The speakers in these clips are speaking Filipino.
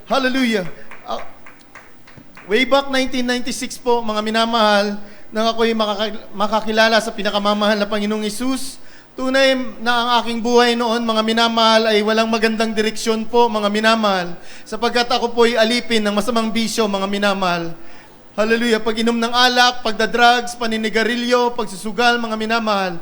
Hallelujah. Way back 1996 po, mga minamahal, nang ako'y makakilala sa pinakamamahal na Panginoong Hesus, tunay na ang aking buhay noon, mga minamahal, ay walang magandang direksyon po, mga minamahal, sapagkat ako po'y alipin ng masamang bisyo, mga minamahal. Hallelujah. Pag-inom ng alak, pagdadrugs, paninigarilyo, pagsusugal, mga minamahal.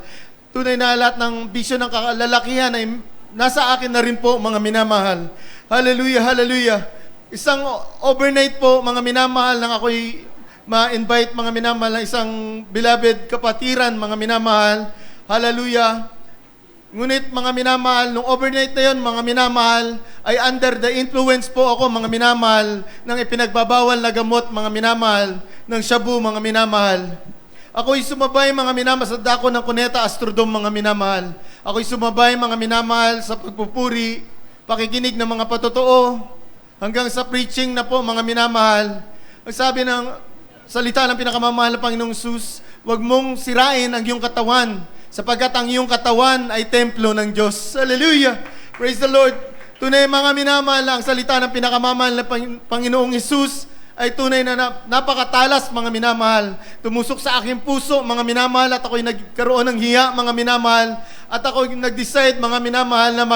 Tunay na lahat ng bisyo ng kalalakihan ay nasa akin na rin po, mga minamahal. Hallelujah, hallelujah. Isang overnight po, mga minamahal, nang ako'y ma-invite, mga minamahal, ng isang beloved kapatiran, mga minamahal. Hallelujah. Ngunit, mga minamahal, nung overnight na yun, mga minamahal, ay under the influence po ako, mga minamahal, ng ipinagbabawal na gamot, mga minamahal, ng shabu, mga minamahal. Ako'y sumabay, mga minamahal, sa dako ng Cuneta Astrodome, mga minamahal. Ako'y sumabay, mga minamahal, sa pagpupuri, pakikinig ng mga patotoo, hanggang sa preaching na po, mga minamahal. Ang sabi ng salita ng pinakamamahal na Panginoong Hesus, huwag mong sirain ang iyong katawan, sapagkat ang iyong katawan ay templo ng Diyos. Hallelujah! Praise the Lord! Tunay, mga minamahal, ang salita ng pinakamamahal na Panginoong Hesus ay tunay na napakatalas, mga minamahal. Tumusok sa aking puso, mga minamahal, at ako'y nagkaroon ng hiya, mga minamahal, at ako'y nag-decide, mga minamahal, na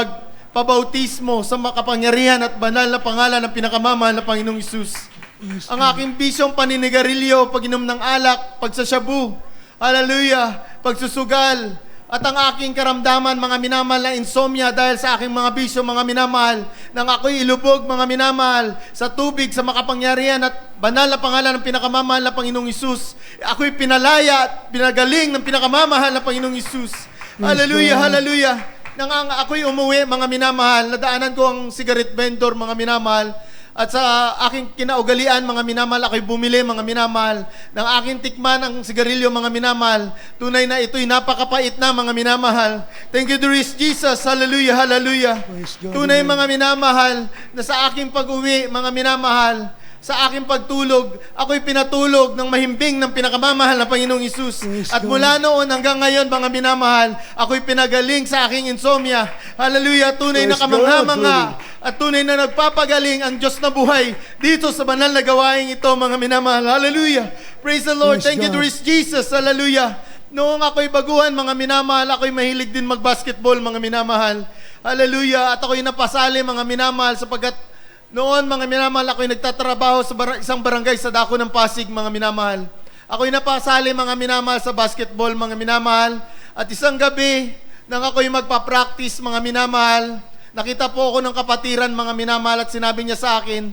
pabautismo sa makapangyarihan at banal na pangalan ng pinakamamahal na Panginoong Hesus. Yes, ang aking bisyong paninigarilyo, pag-inom ng alak, pagsasyabu, hallelujah, pagsusugal, at ang aking karamdaman, mga minamahal, na insomnia dahil sa aking mga bisyo, mga minamahal, nang ako'y ilubog, mga minamahal, sa tubig, sa makapangyarihan at banal na pangalan ng pinakamamahal na Panginoong Hesus, ako'y pinalaya at pinagaling ng pinakamamahal na Panginoong Hesus. Hallelujah, hallelujah. Nang ako'y umuwi, mga minamahal, nadaanan ko ang cigarette vendor, mga minamahal, at sa aking kinaugalian, mga minamahal, ako'y bumili, mga minamahal, ng aking tikman ang sigarilyo, mga minamahal. Tunay na ito'y napakapait na, mga minamahal. Thank you, dearest Jesus. Hallelujah, hallelujah. Tunay, mga minamahal, na sa aking pag-uwi, mga minamahal, sa aking pagtulog, ako'y pinatulog ng mahimbing ng pinakamamahal na Panginoong Hesus. At mula noon hanggang ngayon, mga minamahal, ako'y pinagaling sa aking insomnia. Hallelujah, tunay na kamangha-mangha at tunay na nagpapagaling ang Diyos na buhay dito sa banal na gawain ito, mga minamahal. Hallelujah. Praise the Lord. Thank you, dearest Jesus. Hallelujah. Noong ako'y baguhan, mga minamahal, ako'y mahilig din mag-basketball, mga minamahal. Hallelujah. At ako'y napasali, mga minamahal, sapagkat noon, mga minamahal, ako'y nagtatrabaho sa isang barangay sa dako ng Pasig, mga minamahal. Ako'y napasali, mga minamahal, sa basketball, mga minamahal. At isang gabi, nang ako'y magpa-practice, mga minamahal, nakita po ako ng kapatiran, mga minamahal, at sinabi niya sa akin,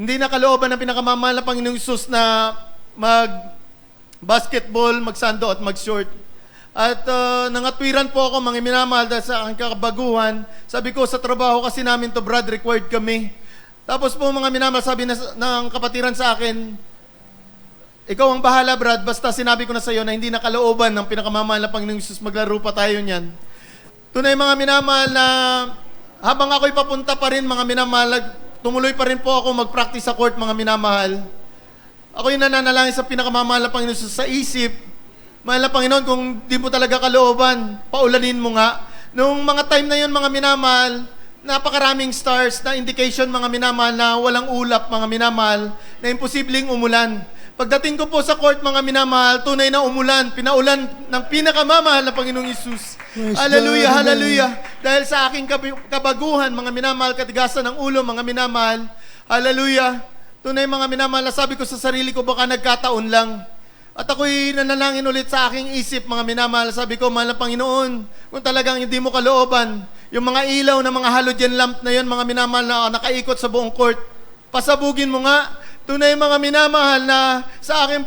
hindi na kalooban ng pinakamamahal na Panginoong Hesus na mag-basketball, magsando at mag-short. At nangatwiran po ako, mga minamahal, dahil sa aking kakabaguhan. Sabi ko, sa trabaho kasi namin to, Brad, required kami. Tapos po, mga minamahal, sabi ng kapatiran sa akin, ikaw ang bahala, Brad, basta sinabi ko na sa iyo na hindi nakalooban ng pinakamamahal na Panginoong Hesus, maglaro pa tayo niyan. Tunay, mga minamahal, na habang ako'y papunta pa rin, mga minamahal, tumuloy pa rin po ako mag-practice sa court, mga minamahal. Ako'y nananalangin sa pinakamamahal na Panginoong Hesus sa isip, mahal na Panginoon, kung di mo talaga kalooban, paulanin mo nga. Noong mga time na yun, mga minamahal, napakaraming stars na indication, mga minamahal, na walang ulap, mga minamahal, na imposibleng umulan. Pagdating ko po sa court, mga minamahal, tunay na umulan, pinaulan ng pinakamamahal na Panginoong Hesus. Hallelujah, hallelujah. Dahil sa aking kabaguhan, mga minamahal, katigasan ng ulo, mga minamahal, hallelujah. Tunay, mga minamahal, nasabi ko sa sarili ko, baka nagkataon lang. At ako'y nanalangin ulit sa aking isip, mga minamahal. Sabi ko, mahal na Panginoon, kung talagang hindi mo kalooban, yung mga ilaw na mga halogen lamp na yun, mga minamahal, na nakaikot sa buong court, pasabugin mo nga. Tunay, mga minamahal, na sa aking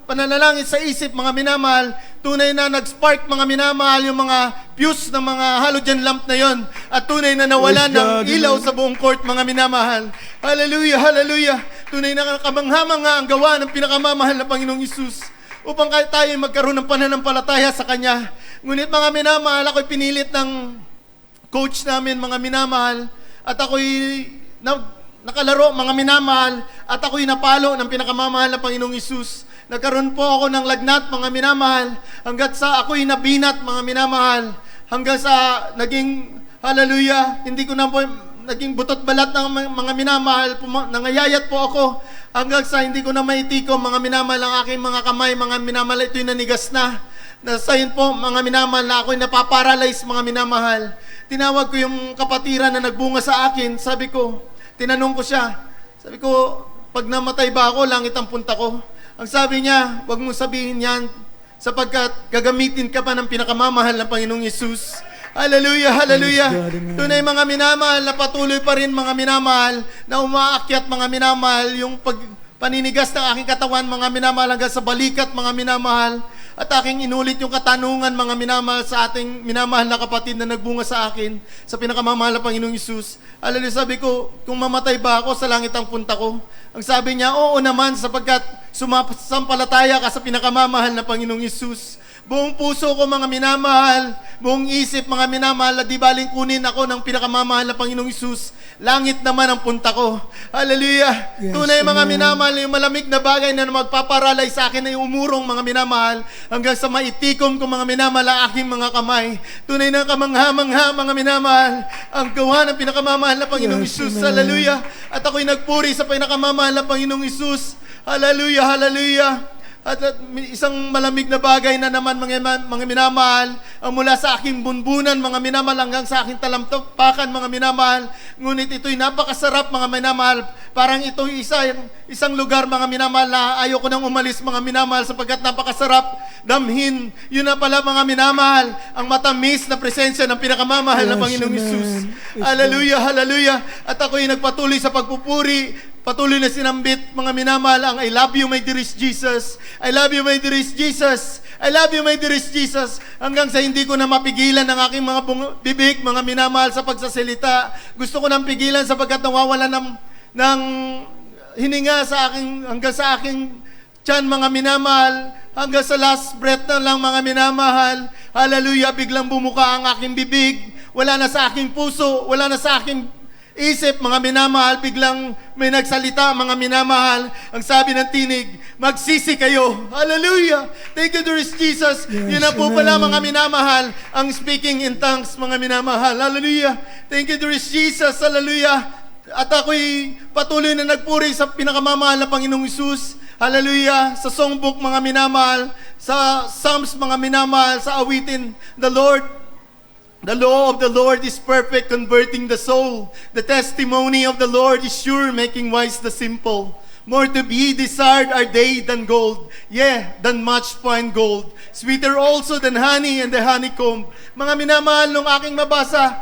pananalangin sa isip, mga minamahal, tunay na nag-spark, mga minamahal, yung mga fuse ng mga halogen lamp na yon. At tunay na nawala ng ilaw sa buong court, mga minamahal. Hallelujah, hallelujah. Tunay na kamangha-mangha ang gawa ng pinakamamahal na Panginoong Hesus upang tayo magkaroon ng pananampalataya sa Kanya. Ngunit, mga minamahal, ako'y pinilit ng coach namin, mga minamahal, at ako'y nakalaro, mga minamahal, at ako'y napalo ng pinakamamahal na Panginoong Hesus. Nagkaroon po ako ng lagnat, mga minamahal, hanggat sa ako'y nabinat, mga minamahal, hanggang sa naging, hallelujah, hindi ko na po naging butot balat ng mga minamahal, nangayayat po ako hanggang sa hindi ko na maitikom, mga minamahal, ang aking mga kamay, mga minamahal, ito'y nanigas na. Nasayin po, mga minamahal, na ako'y napaparalyze, mga minamahal. Tinawag ko yung kapatiran na nagbunga sa akin, sabi ko, tinanong ko siya, sabi ko, pag namatay ba ako, langit ang punta ko. Ang sabi niya, wag mong sabihin yan, sapagkat gagamitin ka pa ng pinakamamahal ng Panginoong Yesus. Hallelujah, hallelujah. Tunay mga minamahal, na patuloy pa rin mga minamahal, na umaakyat mga minamahal, yung paninigas ng aking katawan mga minamahal hanggang sa balikat mga minamahal. At aking inulit yung katanungan mga minamahal sa ating minamahal na kapatid na nagbunga sa akin sa pinakamamahal na Panginoong Yesus. Hallelujah, sabi ko, kung mamatay ba ako, sa langit ang punta ko. Ang sabi niya, oo naman, sapagkat sumampalataya ka sa pinakamamahal na Panginoong Yesus. Buong puso ko mga minamahal, buong isip mga minamahal, na di baling kunin ako ng pinakamamahal na Panginoong Isus, langit naman ang punta ko. Hallelujah! Yes, Tunay mga amen. minamahal, yung malamig na bagay na magpaparalay sa akin ay umurong mga minamahal, hanggang sa maitikom ko mga minamahal ang aking mga kamay. Tunay na kamangha-mangha mga minamahal, ang gawa ng pinakamamahal na Panginoong Yes, Isus. amen. Hallelujah! At ako'y nagpuri sa pinakamamahal na Panginoong Isus. Hallelujah! Hallelujah! At isang malamig na bagay na naman mga minamahal, ang mula sa aking bunbunan mga minamahal hanggang sa aking talampakan mga minamahal. Ngunit ito'y napakasarap mga minamahal. Parang ito'y isang lugar mga minamahal na ayoko nang umalis mga minamahal sapagkat napakasarap damhin. Yun na pala mga minamahal, ang matamis na presensya ng pinakamamahal na Yes, Panginoong amen. Isus. Yes, Hallelujah, hallelujah. At ako'y nagpatuloy sa pagpupuri. Patuloy na sinambit, mga minamahal, ang I love you, my dearest Jesus. I love you, my dearest Jesus. I love you, my dearest Jesus. Hanggang sa hindi ko na mapigilan ang aking mga bibig, mga minamahal, sa pagsasalita. Gusto ko nang pigilan sapagkat nawawala ng hininga sa aking, hanggang sa aking tiyan, mga minamahal. Hanggang sa last breath na lang, mga minamahal. Hallelujah, biglang bumuka ang aking bibig. Wala na sa aking puso, wala na sa aking isip, mga minamahal, biglang may nagsalita, mga minamahal. Ang sabi ng tinig, magsisi kayo. Hallelujah! Thank you, dearest Jesus. Yes, Yun na po amen. pala, mga minamahal, ang speaking in tongues, mga minamahal. Hallelujah! Thank you, dearest Jesus. Hallelujah! At ako'y patuloy na nagpuri sa pinakamamahal na Panginoong Isus. Hallelujah! Sa songbook, mga minamahal, sa Psalms, mga minamahal, sa awitin, The law of the Lord is perfect, converting the soul. The testimony of the Lord is sure, making wise the simple. More to be desired are they than gold, yea, than much fine gold. Sweeter also than honey and the honeycomb. Mga minamahal, nung aking mabasa,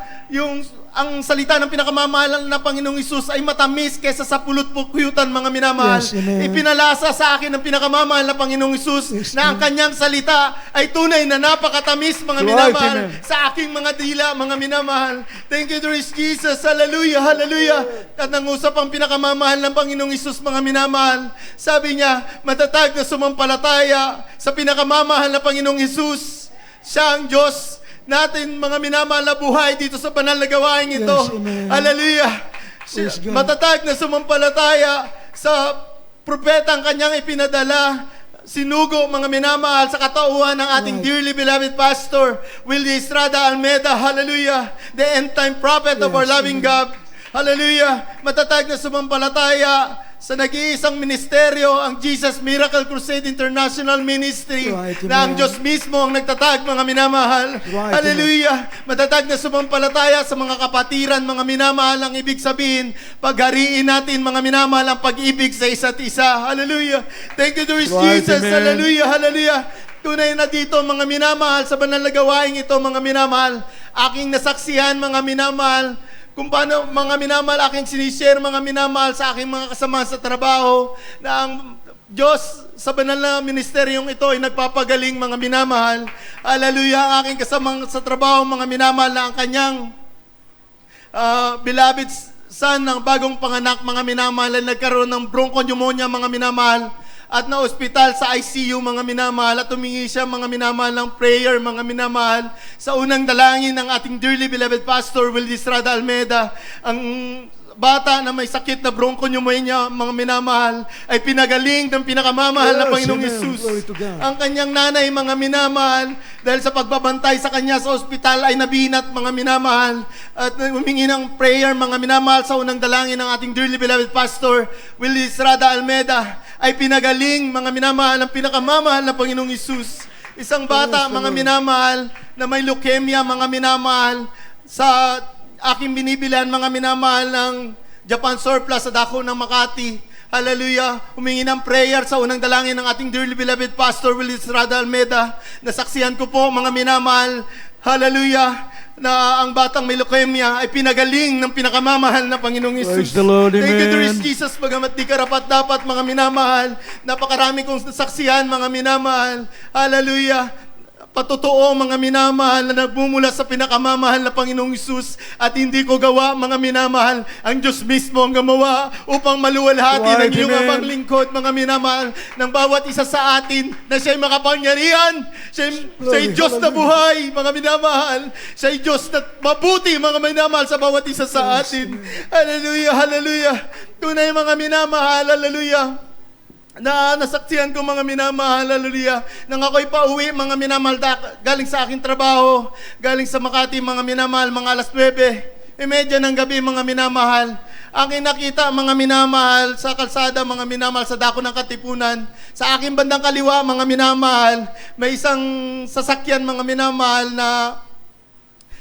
ang salita ng pinakamamahal na Panginoong Isus ay matamis kaysa sa pulot-pukuyutan, mga minamahal. Yes, amen. Ipinalasa sa akin ng pinakamamahal na Panginoong Isus Yes, na ang kanyang salita ay tunay na napakatamis, mga Right, minamahal, amen. sa aking mga dila, mga minamahal. Thank you, dearest Jesus. Hallelujah, hallelujah. At nangusap ang pinakamamahal ng Panginoong Isus, mga minamahal. Sabi niya, matatag na sumampalataya sa pinakamamahal na Panginoong Isus. Siya ang Diyos natin, mga minamahal, na buhay dito sa banal na gawain ito. Yes, amen. Hallelujah. Praise God. Matatag na sumampalataya sa propetang kanyang ipinadala. Sinugo, mga minamahal, sa katauhan ng ating Right. dearly beloved pastor, Willie Estrada Almeida. Hallelujah. The end-time prophet of our Yes, loving amen. God. Hallelujah. Matatag na sumampalataya sa nag-iisang ministeryo, ang Jesus Miracle Crusade International Ministry, Right, na ang amen. Diyos mismo ang nagtatag, mga minamahal. Right, Hallelujah. Matatag na sumampalataya sa mga kapatiran, mga minamahal, ang ibig sabihin, paghariin natin, mga minamahal, ang pag-ibig sa isa't isa. Hallelujah. Thank you, dearest Right, Jesus. amen. Hallelujah, hallelujah. Tunay na dito, mga minamahal, sa banal na gawain ito, mga minamahal, aking nasaksihan, mga minamahal, kung paano, mga minamahal, aking sinishare, mga minamahal, sa aking mga kasama sa trabaho, na ang Diyos sa banal na ministeryong ito ay nagpapagaling, mga minamahal. Hallelujah, ang aking kasama sa trabaho, mga minamahal, na ang kanyang beloved son ng bagong panganak, mga minamahal, ay nagkaroon ng bronchopneumonia, mga minamahal, at na ospital sa ICU, mga minamahal, at humingi siya, mga minamahal, ng prayer, mga minamahal, sa unang dalangin ng ating dearly beloved pastor, Willie Estrada Almeida. Ang bata na may sakit na bronchopneumonia, mga minamahal, ay pinagaling ng pinakamamahal na Yes, Panginoong amen. Hesus. Glory to God. Ang kanyang nanay, mga minamahal, dahil sa pagbabantay sa kanya sa ospital ay nabinat, mga minamahal, at humingi ng prayer, mga minamahal, sa unang dalangin ng ating dearly beloved Pastor Willie Estrada Almeda, ay pinagaling, mga minamahal, ang pinakamamahal na Panginoong Hesus. Isang bata, mga minamahal, na may leukemia, mga minamahal, sa aking binibilan, mga minamahal, ng Japan Surplus sa dako ng Makati. Hallelujah. Humingi ng prayer sa unang dalangin ng ating dearly beloved Pastor Willie Estrada Almeda. Nasaksihan ko po, mga minamahal, hallelujah, na ang batang may leukemia ay pinagaling ng pinakamamahal na Panginoong Hesus. Praise the Lord, Thank you, amen. Lord Jesus, bagamat di karapat dapat, mga minamahal. Napakarami kong nasaksihan, mga minamahal. Hallelujah. Patotoo, mga minamahal, na nagmumula sa pinakamamahal na Panginoong Hesus, at hindi ko gawa, mga minamahal. Ang Diyos mismo ang gumawa upang maluwalhati ng Right, iyong amen. abang lingkod, mga minamahal, ng bawat isa sa atin, na siya'y makapangyarihan, siya'y Diyos na buhay, mga minamahal, siya'y Diyos na mabuti, mga minamahal, sa bawat isa sa atin. Hallelujah, hallelujah. Tunay, mga minamahal, hallelujah, na nasaksihan ko, mga minamahal, hallelujah, nang ako'y pauwi, mga minamahal, galing sa aking trabaho, galing sa Makati, mga minamahal, mga alas 9:30 ng gabi, mga minamahal, aking nakita, mga minamahal, sa kalsada, mga minamahal, sa dako ng Katipunan, sa aking bandang kaliwa, mga minamahal, may isang sasakyan, mga minamahal,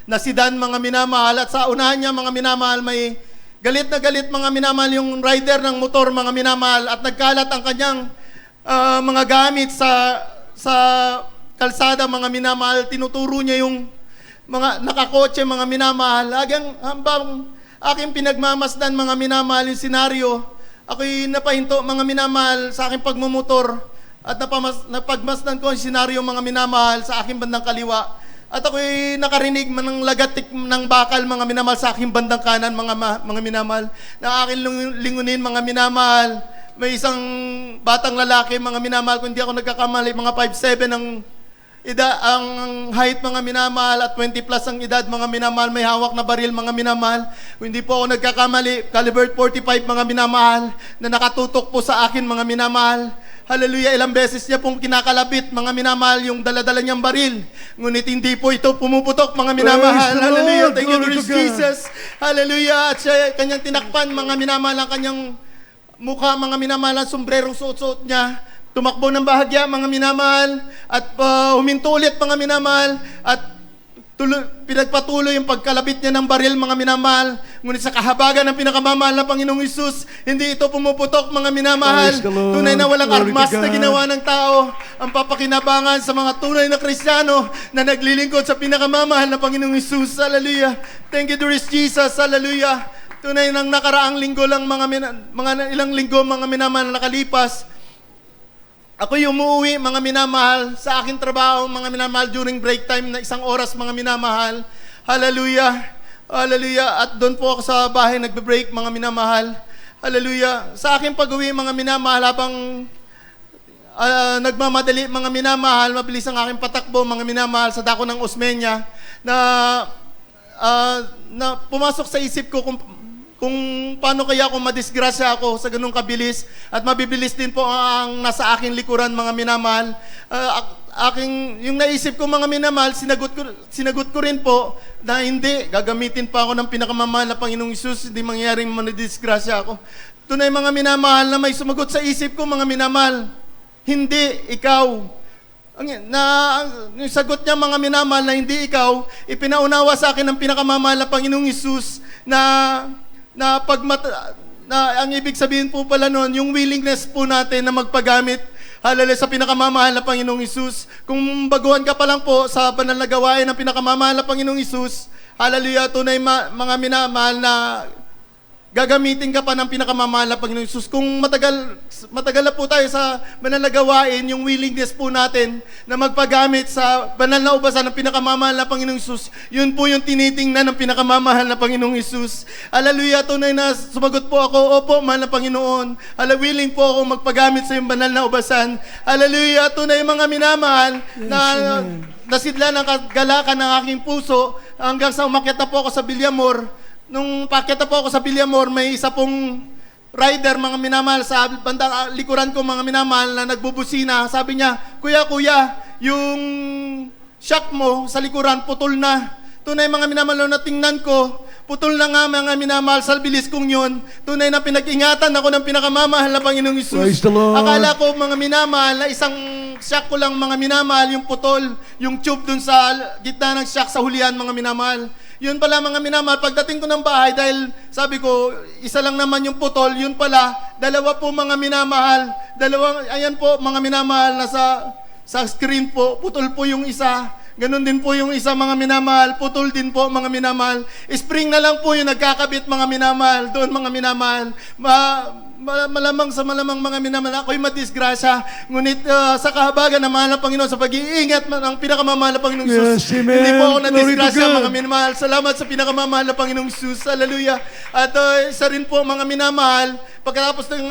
na sedan, mga minamahal, at sa unahan niya, mga minamahal, may galit na galit, mga minamahal, yung rider ng motor, mga minamahal, at nagkalat ang kanyang mga gamit sa kalsada, mga minamahal. Tinuturo niya yung mga nakakotse, mga minamahal. Hambang aking pinagmamasdan, mga minamahal, yung senaryo, ako'y napahinto, mga minamahal, sa aking pagmumotor, at napagmasdan ko yung senaryo, mga minamahal, sa aking bandang kaliwa. At ako'y nakarinig ng lagatik ng bakal, mga minamahal, sa aking bandang kanan, mga minamahal, na aking lingunin, mga minamahal. May isang batang lalaki, mga minamahal, kung hindi ako nagkakamali, mga 5'7" ang height, mga minamahal, at 20 plus ang edad, mga minamahal, may hawak na baril, mga minamahal. Kung hindi po ako nagkakamali, caliber 45, mga minamahal, na nakatutok po sa akin, mga minamahal. Hallelujah, ilang beses niya pong kinakalabit, mga minamahal, yung daladala niyang baril. Ngunit hindi po ito pumuputok, mga minamahal. Praise the Hallelujah, Lord. thank you, Glory Lord to God. Jesus. Hallelujah, at siya, kanyang tinakpan, mga minamahal, ang kanyang mukha, mga minamahal, ang sombrero suot-suot niya. Tumakbo ng bahagya, mga minamahal, at huminto ulit, mga minamahal, at pinagpatuloy yung pagkalabit niya ng baril, mga minamahal. Ngunit sa kahabagan ng pinakamamahal na Panginoong Hesus, hindi ito pumuputok, mga minamahal. Praise the Lord. Tunay na walang Glory to armas na God. ginawa ng tao ang papakinabangan sa mga tunay na Kristiyano na naglilingkod sa pinakamamahal na Panginoong Hesus. Hallelujah. Thank you, Lord Jesus. Hallelujah. Tunay nang nakaraang linggo lang, mga ilang linggo, mga minamahal, na nakalipas, ako'y umuwi, mga minamahal, sa aking trabaho, mga minamahal, during break time na 1 oras, mga minamahal. Hallelujah. Hallelujah. At doon po ako sa bahay nagbe-break, mga minamahal. Hallelujah. Sa aking pag-uwi, mga minamahal, habang nagmamadali, mga minamahal, mabilis ang aking patakbo, mga minamahal, sa dako ng Osmeña, na pumasok sa isip ko kung paano kaya kung madisgrasya ako sa ganung kabilis, at mabibilis din po ang nasa aking likuran, mga minamahal. Yung naisip ko, mga minamahal, sinagot ko rin po na hindi, gagamitin pa ako ng pinakamamahal na Panginoong Hesus, hindi mangyaring madisgrasya ako. Tunay, mga minamahal, na may sumagot sa isip ko, mga minamahal, hindi ikaw. Yung sagot niya, mga minamahal, na hindi ikaw, ipinaunawa sa akin ng pinakamamahal na Panginoong Hesus, na ang ibig sabihin po pala noon, yung willingness po natin na magpagamit, hallelujah, sa pinakamamahal na Panginoong Hesus. Kung baguhan ka pa lang po sa banal na gawain ng pinakamamahal na Panginoong Hesus, hallelujah, tunay, mga minamahal, na gagamitin ka pa ng pinakamamahal na Panginoong Hesus. Kung matagal na po tayo sa banal na gawain, yung willingness po natin na magpagamit sa banal na ubasan ng pinakamamahal na Panginoong Hesus, yun po yung tinitingnan ng pinakamamahal na Panginoong Hesus. Hallelujah, tunay na sumagot po ako, opo, mahal na Panginoon. Willing po ako magpagamit sa yung banal na ubasan. Hallelujah, tunay, mga minamahal, na nasidla ng kagalakan ng aking puso hanggang sa umakyat na po ako sa Villamor, nung pakyat na po ako sa Villamor, may isa pong rider, mga minamahal, sa bandang likuran ko, mga minamahal, na nagbubusina. Sabi niya, kuya, yung shock mo sa likuran, putol na. Tunay, mga minamahal, na tingnan ko, putol na nga, mga minamahal, sa bilis kong yun. Tunay na pinag-ingatan ako ng pinakamamahal na Panginoong Isus. Praise the Lord. Akala ko, mga minamahal, na isang shock ko lang, mga minamahal, yung putol, yung tube dun sa gitna ng shock sa hulihan, mga minamahal. Yun pala, mga minamahal, pagdating ko ng bahay, dahil sabi ko, isa lang naman yung putol, yun pala, dalawa po, mga minamahal. Ayan po, mga minamahal, sa screen po, putol po yung isa. Ganon din po yung isa, mga minamahal, putol din po, mga minamahal. Spring na lang po yung nagkakabit, mga minamahal. Doon, mga minamahal. Malamang mga minamahal, ako'y madisgrasya. Ngunit sa kahabagan ng mahal na Panginoon, sa pag-iingat ng pinakamamahal na Panginoong Isus, Yes, amen. hindi po ako Glory to nadisgrasya, God. mga minamahal. Salamat sa pinakamamahal na Panginoong Isus. Hallelujah. At isa rin po, mga minamahal, pagkatapos ng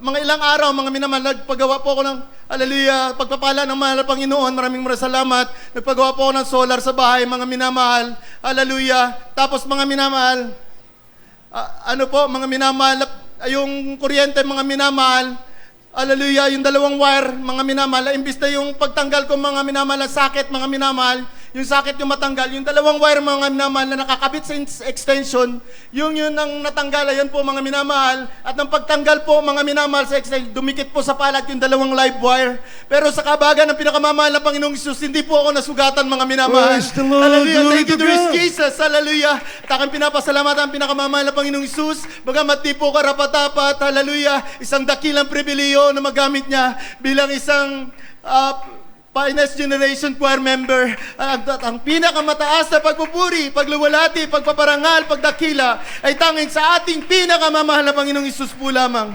mga ilang araw, mga minamahal, nagpagawa po ako ng, hallelujah, pagpapala ng mahal na Panginoon. Maraming salamat. Nagpagawa po ako ng solar sa bahay, mga minamahal. Hallelujah. Tapos, mga minamahal, mga minamahal, yung kuryente, mga minamahal, hallelujah, yung dalawang wire, mga minamahal, imbis na yung pagtanggal ko, mga minamahal, sakit, mga minamahal, yung sakit yung matanggal, yung dalawang wire, mga minamahal, na nakakabit sa extension, yun ang natanggal, ayan po, mga minamahal, at nang pagtanggal po, mga minamahal, sa extension, dumikit po sa palad yung dalawang live wire. Pero sa kabagan ng pinakamamahal na Panginoong Isus, hindi po ako nasugatan, mga minamahal. Praise the Lord. Hallelujah, Glory thank you to to God. Jesus, hallelujah. At aking pinapasalamatan ang pinakamamahal na Panginoong Isus, bagamat di po karapat-dapat, hallelujah, isang dakilang pribiliyo na magamit niya bilang isang Finest Generation Choir member. At ang pinakamataas na pagpupuri, pagluwalhati, pagpaparangal, pagdakila ay tanging sa ating pinakamamahal na Panginoong Isus po lamang.